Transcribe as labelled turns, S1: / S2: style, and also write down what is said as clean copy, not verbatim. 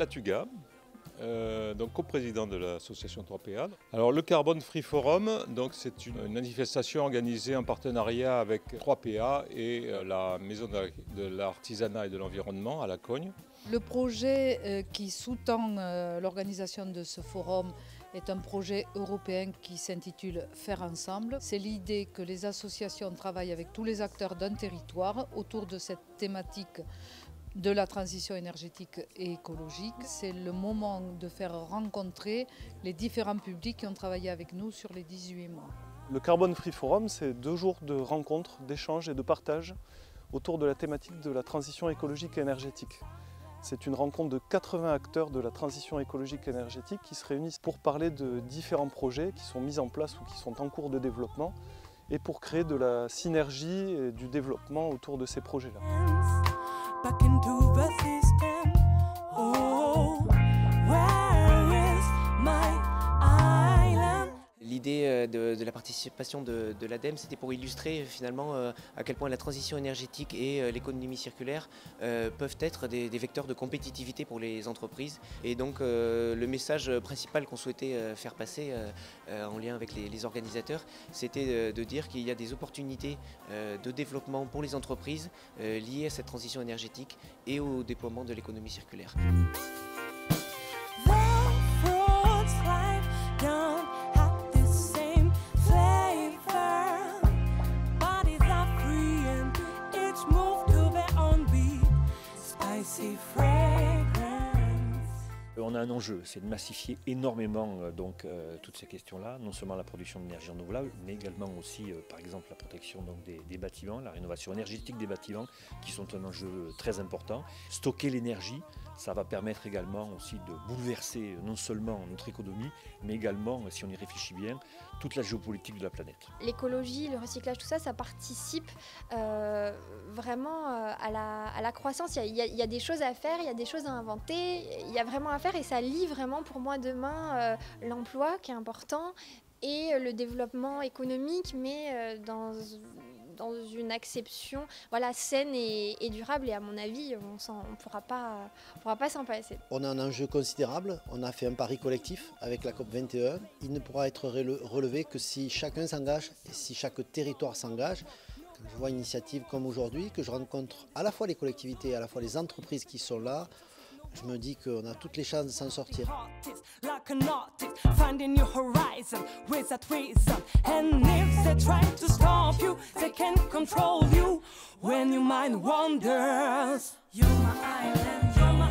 S1: Latuga, donc coprésident de l'association 3PA. Alors le Carbon Free Forum, c'est une manifestation organisée en partenariat avec 3PA et la Maison de l'artisanat et de l'environnement à La Cogne.
S2: Le projet qui sous-tend l'organisation de ce forum est un projet européen qui s'intitule Faire ensemble. C'est l'idée que les associations travaillent avec tous les acteurs d'un territoire autour de cette thématique de la transition énergétique et écologique. C'est le moment de faire rencontrer les différents publics qui ont travaillé avec nous sur les 18 mois.
S3: Le Carbon Free Forum, c'est 2 jours de rencontres, d'échanges et de partage autour de la thématique de la transition écologique et énergétique. C'est une rencontre de 80 acteurs de la transition écologique et énergétique qui se réunissent pour parler de différents projets qui sont mis en place ou qui sont en cours de développement et pour créer de la synergie et du développement autour de ces projets-là.
S4: L'idée de la participation de l'ADEME, c'était pour illustrer finalement à quel point la transition énergétique et l'économie circulaire peuvent être des vecteurs de compétitivité pour les entreprises. Et donc le message principal qu'on souhaitait faire passer en lien avec les organisateurs, c'était de dire qu'il y a des opportunités de développement pour les entreprises liées à cette transition énergétique et au déploiement de l'économie circulaire.
S5: On a un enjeu, c'est de massifier énormément toutes ces questions-là, non seulement la production d'énergie renouvelable, mais également aussi, par exemple, la protection des bâtiments, la rénovation énergétique des bâtiments, qui sont un enjeu très important. Stocker l'énergie, ça va permettre également aussi de bouleverser non seulement notre économie, mais également, si on y réfléchit bien, toute la géopolitique de la planète.
S6: L'écologie, le recyclage, tout ça, ça participe vraiment à la croissance. Il y a des choses à faire, il y a des choses à inventer, il y a vraiment à faire et ça lie vraiment pour moi demain l'emploi qui est important et le développement économique, mais dans une acception saine et durable. Et à mon avis, on pourra pas s'en passer.
S7: On a un enjeu considérable, on a fait un pari collectif avec la COP21. Il ne pourra être relevé que si chacun s'engage et si chaque territoire s'engage. Quand je vois une initiative comme aujourd'hui, que je rencontre à la fois les collectivités, à la fois les entreprises qui sont là, je me dis qu'on a toutes les chances de s'en sortir.
S8: When your mind wanders, you're my island, you're my